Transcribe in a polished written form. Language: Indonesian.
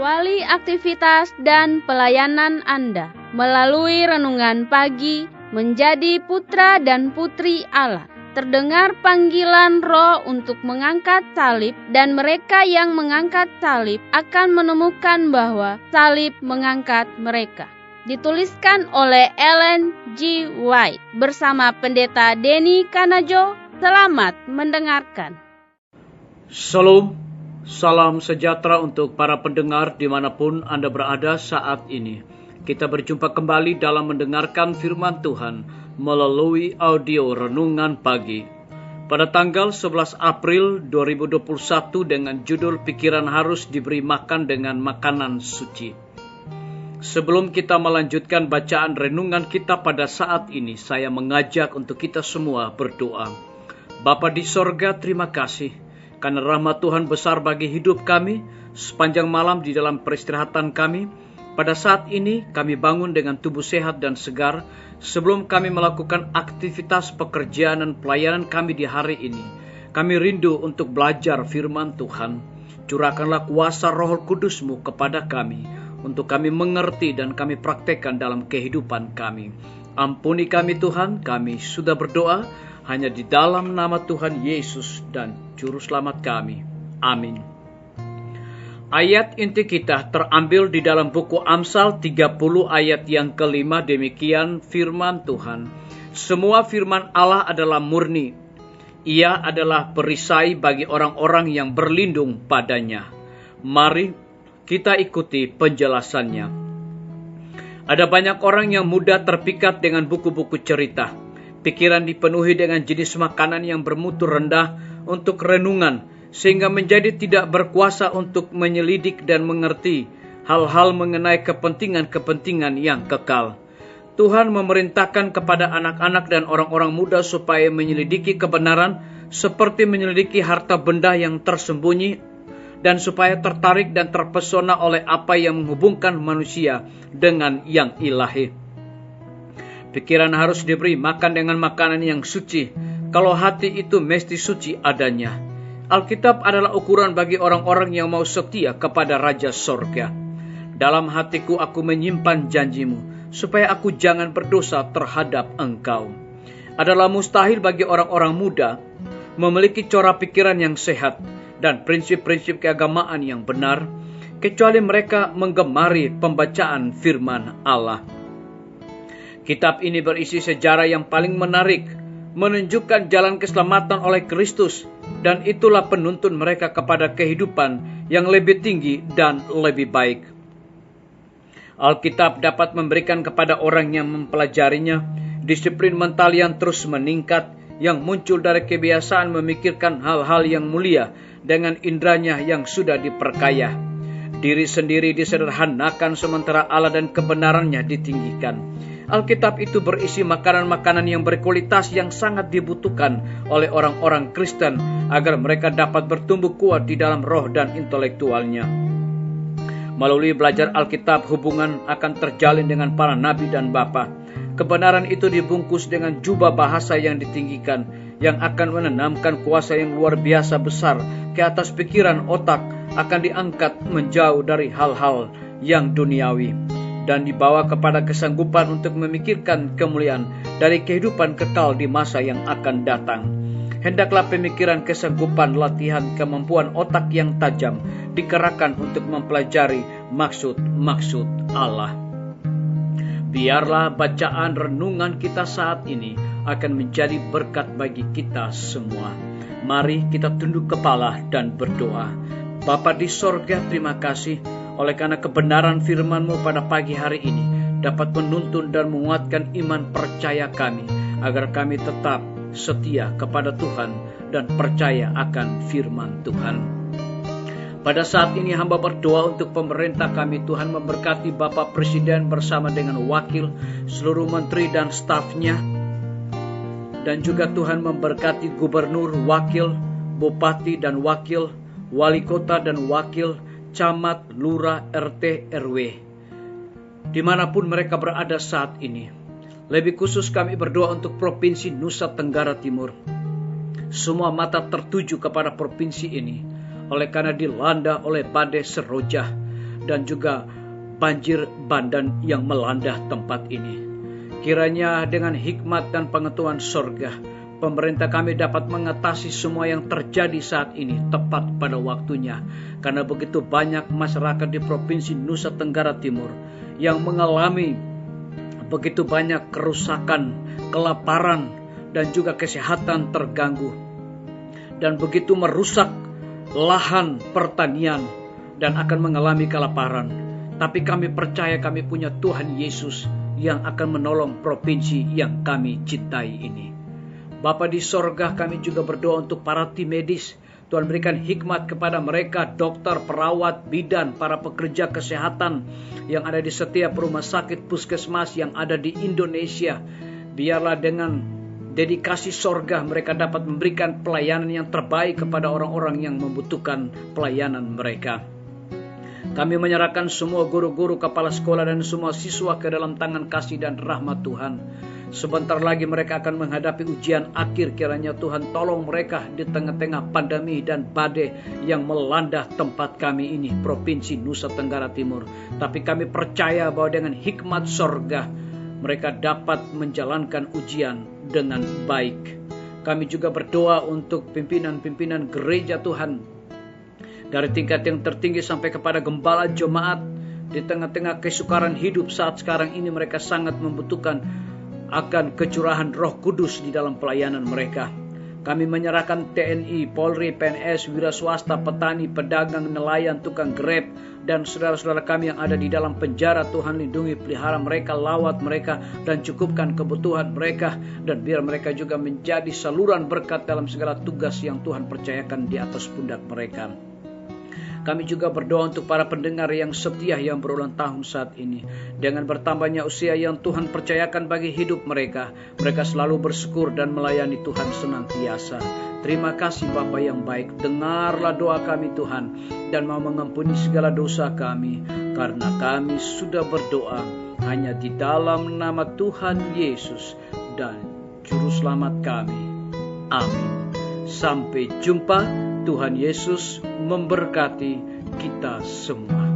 Awali aktivitas dan pelayanan Anda melalui renungan pagi menjadi putra dan putri Allah. Terdengar panggilan Roh untuk mengangkat salib, dan mereka yang mengangkat salib akan menemukan bahwa salib mengangkat mereka. Dituliskan oleh Ellen G. White bersama Pendeta Denny Kanajo. Selamat mendengarkan. Shalom, salam sejahtera untuk para pendengar dimanapun Anda berada saat ini. Kita berjumpa kembali dalam mendengarkan firman Tuhan melalui audio renungan pagi. Pada tanggal 11 April 2021 dengan judul Pikiran Harus Diberi Makan dengan Makanan Suci. Sebelum kita melanjutkan bacaan renungan kita pada saat ini, saya mengajak untuk kita semua berdoa. Bapa di sorga, terima kasih karena rahmat Tuhan besar bagi hidup kami sepanjang malam di dalam peristirahatan kami. Pada saat ini kami bangun dengan tubuh sehat dan segar sebelum kami melakukan aktivitas pekerjaan dan pelayanan kami di hari ini. Kami rindu untuk belajar firman Tuhan. Curahkanlah kuasa Roh Kudus-Mu kepada kami untuk kami mengerti dan kami praktekkan dalam kehidupan kami. Ampuni kami Tuhan, kami sudah berdoa hanya di dalam nama Tuhan Yesus dan Juru Selamat kami. Amin. Ayat inti kita terambil di dalam buku Amsal 30 ayat yang kelima. Demikian firman Tuhan. Semua firman Allah adalah murni. Ia adalah perisai bagi orang-orang yang berlindung padanya. Mari kita ikuti penjelasannya. Ada banyak orang yang mudah terpikat dengan buku-buku cerita. Pikiran dipenuhi dengan jenis makanan yang bermutu rendah untuk renungan, sehingga menjadi tidak berkuasa untuk menyelidik dan mengerti hal-hal mengenai kepentingan-kepentingan yang kekal. Tuhan memerintahkan kepada anak-anak dan orang-orang muda supaya menyelidiki kebenaran seperti menyelidiki harta benda yang tersembunyi, dan supaya tertarik dan terpesona oleh apa yang menghubungkan manusia dengan yang ilahi. Pikiran harus diberi makan dengan makanan yang suci, kalau hati itu mesti suci adanya. Alkitab adalah ukuran bagi orang-orang yang mau setia kepada Raja Sorga. Dalam hatiku aku menyimpan janjimu, supaya aku jangan berdosa terhadap engkau. Adalah mustahil bagi orang-orang muda memiliki cara pikiran yang sehat dan prinsip-prinsip keagamaan yang benar, kecuali mereka menggemari pembacaan firman Allah. Kitab ini berisi sejarah yang paling menarik, menunjukkan jalan keselamatan oleh Kristus, dan itulah penuntun mereka kepada kehidupan yang lebih tinggi dan lebih baik. Alkitab dapat memberikan kepada orang yang mempelajarinya disiplin mental yang terus meningkat, yang muncul dari kebiasaan memikirkan hal-hal yang mulia dengan indranya yang sudah diperkaya. Diri sendiri disederhanakan sementara Allah dan kebenarannya ditinggikan. Alkitab itu berisi makanan-makanan yang berkualitas yang sangat dibutuhkan oleh orang-orang Kristen agar mereka dapat bertumbuh kuat di dalam roh dan intelektualnya. Melalui belajar Alkitab, hubungan akan terjalin dengan para nabi dan bapa. Kebenaran itu dibungkus dengan jubah bahasa yang ditinggikan, yang akan menanamkan kuasa yang luar biasa besar ke atas pikiran otak, akan diangkat menjauh dari hal-hal yang duniawi, dan dibawa kepada kesanggupan untuk memikirkan kemuliaan dari kehidupan kekal di masa yang akan datang. Hendaklah pemikiran, kesanggupan, latihan, kemampuan otak yang tajam dikerahkan untuk mempelajari maksud-maksud Allah. Biarlah bacaan renungan kita saat ini akan menjadi berkat bagi kita semua. Mari kita tunduk kepala dan berdoa. Bapa di sorga, terima kasih oleh karena kebenaran firman-Mu pada pagi hari ini dapat menuntun dan menguatkan iman percaya kami, agar kami tetap setia kepada Tuhan dan percaya akan firman Tuhan. Pada saat ini hamba berdoa untuk pemerintah kami. Tuhan memberkati Bapak Presiden bersama dengan wakil, seluruh menteri dan stafnya. Dan juga Tuhan memberkati gubernur, wakil, bupati dan wakil, wali kota dan wakil, camat, lurah, RT, RW, dimanapun mereka berada saat ini. Lebih khusus kami berdoa untuk Provinsi Nusa Tenggara Timur. Semua mata tertuju kepada provinsi ini, oleh karena dilanda oleh badai Seroja. dan juga banjir bandang yang melanda tempat ini. Kiranya dengan hikmat dan pengetahuan sorga, pemerintah kami dapat mengatasi semua yang terjadi saat ini tepat pada waktunya. Karena begitu banyak masyarakat di Provinsi Nusa Tenggara Timur yang mengalami begitu banyak kerusakan, kelaparan, dan juga kesehatan terganggu. Dan begitu merusak lahan pertanian dan akan mengalami kelaparan. Tapi kami percaya kami punya Tuhan Yesus yang akan menolong provinsi yang kami cintai ini. Bapa di sorga, kami juga berdoa untuk para tim medis. Tuhan berikan hikmat kepada mereka, dokter, perawat, bidan, para pekerja kesehatan yang ada di setiap rumah sakit puskesmas yang ada di Indonesia. Biarlah dengan dedikasi sorga mereka dapat memberikan pelayanan yang terbaik kepada orang-orang yang membutuhkan pelayanan mereka. Kami menyerahkan semua guru-guru, kepala sekolah, dan semua siswa ke dalam tangan kasih dan rahmat Tuhan. Sebentar lagi mereka akan menghadapi ujian akhir. Kiranya Tuhan tolong mereka di tengah-tengah pandemi dan badai yang melanda tempat kami ini, Provinsi Nusa Tenggara Timur. Tapi kami percaya bahwa dengan hikmat sorga, mereka dapat menjalankan ujian dengan baik. Kami juga berdoa untuk pimpinan-pimpinan gereja Tuhan, dari tingkat yang tertinggi sampai kepada gembala jemaat. Di tengah-tengah kesukaran hidup saat sekarang ini, mereka sangat membutuhkan akan kecurahan Roh Kudus di dalam pelayanan mereka. Kami menyerahkan TNI, Polri, PNS, wira swasta, petani, pedagang, nelayan, tukang grab, dan saudara-saudara kami yang ada di dalam penjara. Tuhan lindungi, pelihara mereka, lawat mereka, dan cukupkan kebutuhan mereka. Dan biar mereka juga menjadi saluran berkat dalam segala tugas yang Tuhan percayakan di atas pundak mereka. Kami juga berdoa untuk para pendengar yang setia yang berulang tahun saat ini. Dengan bertambahnya usia yang Tuhan percayakan bagi hidup mereka, mereka selalu bersyukur dan melayani Tuhan senantiasa. Terima kasih Bapa yang baik. Dengarlah doa kami Tuhan, dan mau mengampuni segala dosa kami, karena kami sudah berdoa hanya di dalam nama Tuhan Yesus dan Juru Selamat kami. Amin. Sampai jumpa. Tuhan Yesus memberkati kita semua.